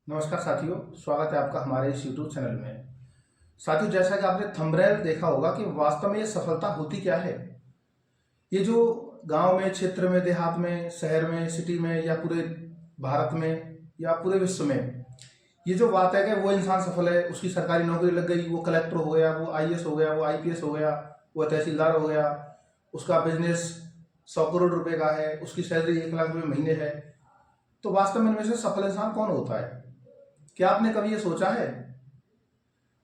नमस्कार साथियों, स्वागत है आपका हमारे इस यूट्यूब चैनल में। साथियों, जैसा कि आपने थंबनेल देखा होगा कि वास्तव में ये सफलता होती क्या है। ये जो गांव में, क्षेत्र में, देहात में, शहर में, सिटी में या पूरे भारत में या पूरे विश्व में ये जो बात है कि वो इंसान सफल है, उसकी सरकारी नौकरी लग गई, वो कलेक्टर हो गया, वो आईएएस हो गया, वो आईपीएस हो गया, वो तहसीलदार हो गया, उसका बिजनेस 100 करोड़ रुपए का है, उसकी सैलरी 1 लाख रुपए महीने है। तो वास्तव में इनमें से सफल इंसान कौन होता है? क्या आपने कभी ये सोचा है?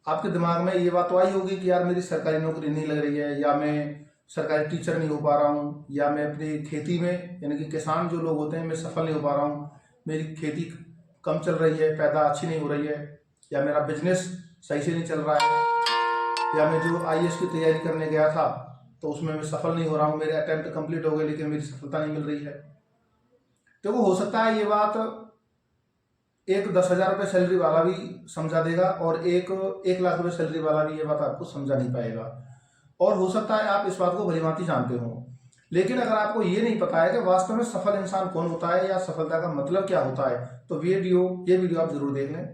आपके दिमाग में ये बात तो आई होगी कि यार मेरी सरकारी नौकरी नहीं लग रही है, या मैं सरकारी टीचर नहीं हो पा रहा हूँ, या मैं अपनी खेती में यानी कि किसान जो लोग होते हैं मैं सफल नहीं हो पा रहा हूँ, मेरी खेती कम चल रही है, पैदा अच्छी नहीं हो रही है, या मेरा बिजनेस सही से नहीं चल रहा है, या मैं जो आईएएस की तैयारी करने गया था तो उसमें मैं सफल नहीं हो रहा हूँ, मेरे अटेम्प्ट कंप्लीट हो गए लेकिन मेरी सफलता नहीं मिल रही है। तो वो हो सकता है ये बात एक 10,000 रुपये सैलरी वाला भी समझा देगा, और एक 1 लाख रुपये सैलरी वाला भी ये बात आपको समझा नहीं पाएगा। और हो सकता है आप इस बात को भलीभांति जानते हो, लेकिन अगर आपको ये नहीं पता है कि वास्तव में सफल इंसान कौन होता है या सफलता का मतलब क्या होता है, तो ये वीडियो आप जरूर देख लें,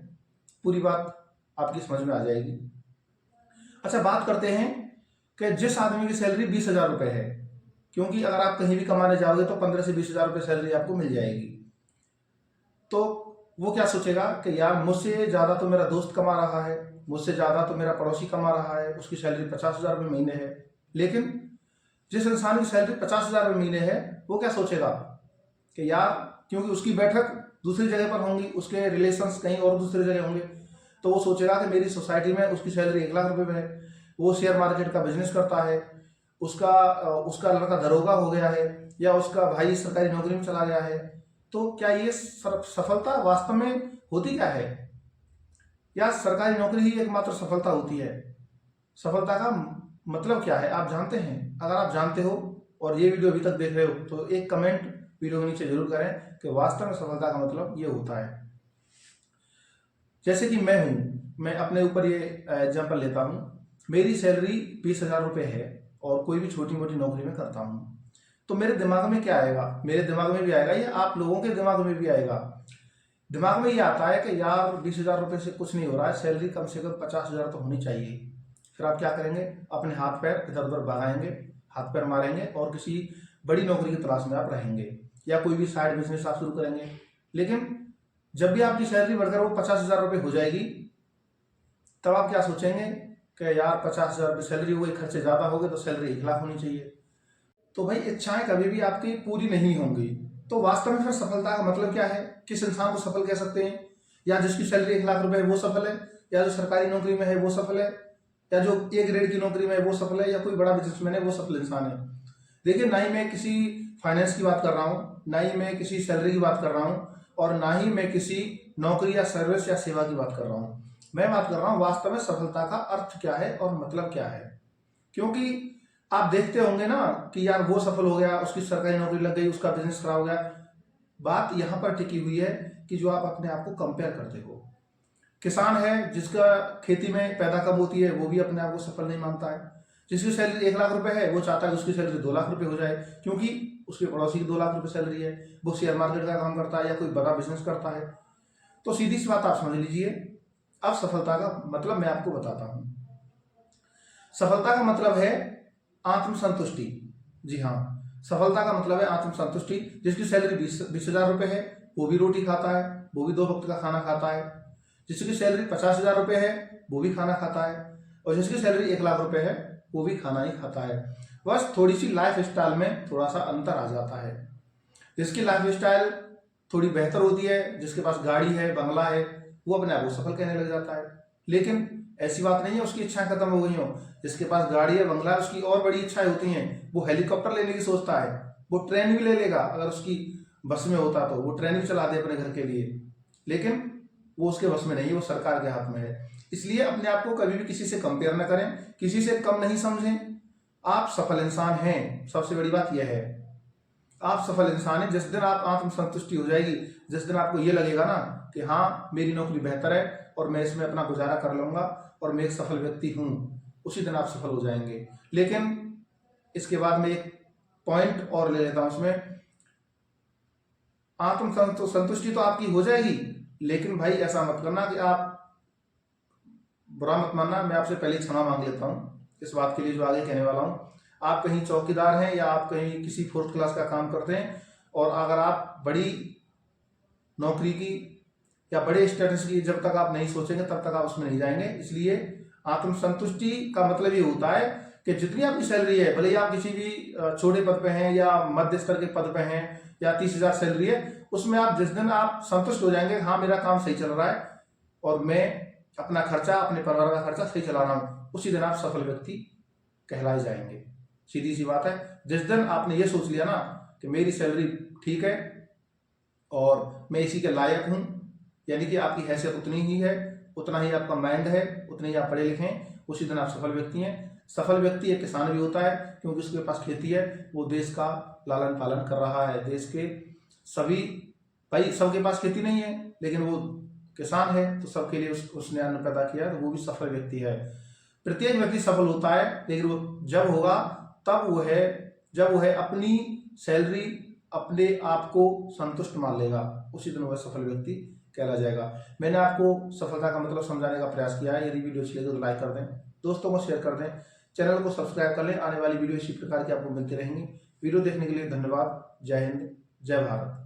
पूरी बात आपकी समझ में आ जाएगी। अच्छा, बात करते हैं कि जिस आदमी की सैलरी 20,000 रुपये है, क्योंकि अगर आप कहीं भी कमाने जाओगे तो 15 से 20,000 रुपये सैलरी आपको मिल जाएगी, तो वो क्या सोचेगा कि यार मुझसे ज़्यादा तो मेरा दोस्त कमा रहा है, मुझसे ज़्यादा तो मेरा पड़ोसी कमा रहा है, उसकी सैलरी 50,000 रुपये महीने है। लेकिन जिस इंसान की सैलरी 50,000 रुपये महीने है, वो क्या सोचेगा कि यार, क्योंकि उसकी बैठक दूसरी जगह पर होंगी, उसके रिलेशंस कहीं और दूसरी जगह होंगे, तो वो सोचेगा कि मेरी सोसाइटी में उसकी सैलरी 1 लाख रुपये में है, वो शेयर मार्केट का बिजनेस करता है, उसका उसका लड़का दरोगा हो गया है, या उसका भाई सरकारी नौकरी में चला गया है। तो क्या ये सफलता वास्तव में होती क्या है, या सरकारी नौकरी ही एकमात्र सफलता होती है? सफलता का मतलब क्या है आप जानते हैं? अगर आप जानते हो और ये वीडियो अभी तक देख रहे हो तो एक कमेंट वीडियो के नीचे जरूर करें कि वास्तव में सफलता का मतलब ये होता है। जैसे कि मैं अपने ऊपर ये एग्जाम्पल लेता हूँ। मेरी सैलरी 20,000 रुपये है और कोई भी छोटी मोटी नौकरी में करता हूँ, तो मेरे दिमाग में क्या आएगा? मेरे दिमाग में भी आएगा, ये आप लोगों के दिमाग में भी आएगा। दिमाग में ये आता है कि यार 20,000 रुपये से कुछ नहीं हो रहा है, सैलरी कम से कम 50,000 तो होनी चाहिए। फिर आप क्या करेंगे? अपने हाथ पैर इधर उधर भगाएंगे, हाथ पैर मारेंगे और किसी बड़ी नौकरी की तलाश में आप रहेंगे, या कोई भी साइड बिजनेस आप शुरू करेंगे। लेकिन जब भी आपकी सैलरी बढ़कर वो 50,000 रुपये हो जाएगी, तब आप क्या सोचेंगे कि यार 50,000 रुपये सैलरी हो गई, खर्चे ज़्यादा हो गए, तो सैलरी 1 लाख होनी चाहिए। तो भाई, इच्छाएं कभी भी आपकी पूरी नहीं होंगी। तो वास्तव में फिर सफलता का मतलब क्या है? किस इंसान को सफल कह सकते हैं? या जिसकी सैलरी 1 लाख रुपए है वो सफल है, या जो सरकारी नौकरी में है वो सफल है, या जो ए ग्रेड की नौकरी में है वो सफल है, या कोई बड़ा बिजनेसमैन है वो सफल इंसान है? देखिए, ना ही मैं किसी फाइनेंस की बात कर रहा हूँ, ना ही मैं किसी सैलरी की बात कर रहा हूँ, और ना ही मैं किसी नौकरी या सर्विस या सेवा की बात कर रहा हूँ। मैं बात कर रहा हूँ वास्तव में सफलता का अर्थ क्या है और मतलब क्या है। क्योंकि आप देखते होंगे ना कि यार वो सफल हो गया, उसकी सरकारी नौकरी लग गई, उसका बिजनेस खराब हो गया। बात यहां पर टिकी हुई है कि जो आप अपने आप को कंपेयर करते हो। किसान है जिसका खेती में पैदा कम होती है, वो भी अपने आप को सफल नहीं मानता है। जिसकी सैलरी 1 लाख रुपए है, वो चाहता है कि उसकी सैलरी 2 लाख रुपए हो जाए, क्योंकि उसके पड़ोसी की 2 लाख रुपए सैलरी है, वो शेयर मार्केट का काम करता है या कोई बड़ा बिजनेस करता है। तो सीधी सी बात आप समझ लीजिए। अब सफलता का मतलब मैं आपको बताता हूं। सफलता का मतलब है आत्मसंतुष्टि। जी हाँ, सफलता का मतलब है आत्मसंतुष्टि। जिसकी सैलरी 20,000 रुपये है, वो भी रोटी खाता है, वो भी 2 वक्त का खाना खाता है। जिसकी सैलरी 50,000 रुपये है, वो भी खाना खाता है। और जिसकी सैलरी 1 लाख रुपये है, वो भी खाना ही खाता है। बस थोड़ी सी लाइफ स्टाइल में थोड़ा सा अंतर आ जाता है। जिसकी लाइफ स्टाइल थोड़ी बेहतर होती है, जिसके पास गाड़ी है, बंगला है, वो अपने आप को सफल कहने लग जाता है। लेकिन ऐसी बात नहीं है उसकी इच्छाएं खत्म हो गई हो। जिसके पास गाड़ी है, बंगला है, उसकी और बड़ी इच्छाएं होती हैं। वो हेलीकॉप्टर लेने की सोचता है, वो ट्रेन भी ले लेगा, अगर उसकी बस में होता तो वो ट्रेन भी चला दे अपने घर के लिए। लेकिन वो उसके बस में नहीं है, वो सरकार के हाथ में है। इसलिए अपने आप को कभी भी किसी से कंपेयर न करें, किसी से कम नहीं समझें। आप सफल इंसान हैं, सबसे बड़ी बात यह है। आप सफल इंसान हैं जिस दिन आप आत्मसंतुष्टि हो जाएगी, जिस दिन आपको ये लगेगा ना कि हाँ, मेरी नौकरी बेहतर है और मैं इसमें अपना गुजारा कर लूंगा और मैं एक सफल व्यक्ति हूं, उसी दिन आप सफल हो जाएंगे। लेकिन इसके बाद में एक पॉइंट और ले लेता हूं। उसमें आत्मसंतुष्टि तो आपकी हो जाएगी, लेकिन भाई ऐसा मत करना कि आप, बुरा मत मानना, मैं आपसे पहले क्षमा मांग लेता हूँ इस बात के लिए जो आगे कहने वाला हूँ। आप कहीं चौकीदार हैं या आप कहीं किसी 4th क्लास का काम करते हैं, और अगर आप बड़ी नौकरी की या बड़े स्टेटस की जब तक आप नहीं सोचेंगे तब तक आप उसमें नहीं जाएंगे। इसलिए आत्मसंतुष्टि का मतलब ये होता है कि जितनी आपकी सैलरी है, भले ही आप किसी भी छोटे पद पे हैं या मध्य स्तर के पद पे हैं या 30,000 सैलरी है, उसमें आप जिस दिन आप संतुष्ट हो जाएंगे, हाँ मेरा काम सही चल रहा है और मैं अपना खर्चा, अपने परिवार का खर्चा सही चला रहा हूँ, उसी दिन आप सफल व्यक्ति कहलाए जाएंगे। सीधी सी बात है। जिस दिन आपने ये सोच लिया ना कि मेरी सैलरी ठीक है और मैं इसी के लायक हूँ, यानी कि आपकी हैसियत उतनी ही है, उतना ही आपका माइंड है, उतने ही आप पढ़े लिखे हैं, उसी दिन आप सफल व्यक्ति हैं। सफल व्यक्ति एक किसान भी होता है, क्योंकि उसके पास खेती है, वो देश का लालन पालन कर रहा है। देश के सभी, भाई सबके पास खेती नहीं है लेकिन वो किसान है, तो सबके लिए उसने अन्न पैदा किया, तो वो भी सफल व्यक्ति है। प्रत्येक व्यक्ति सफल होता है, लेकिन वो जब होगा तब वो है जब वो है अपनी सैलरी, अपने आप को संतुष्ट मान लेगा, उसी दिन वह सफल व्यक्ति कहला जाएगा। मैंने आपको सफलता का मतलब समझाने का प्रयास किया है। यदि वीडियो अच्छी लगे तो लाइक कर दें, दोस्तों को शेयर कर दें, चैनल को सब्सक्राइब कर लें। आने वाली वीडियो इसी प्रकार की आपको मिलती रहेंगी। वीडियो देखने के लिए धन्यवाद। जय हिंद, जय भारत।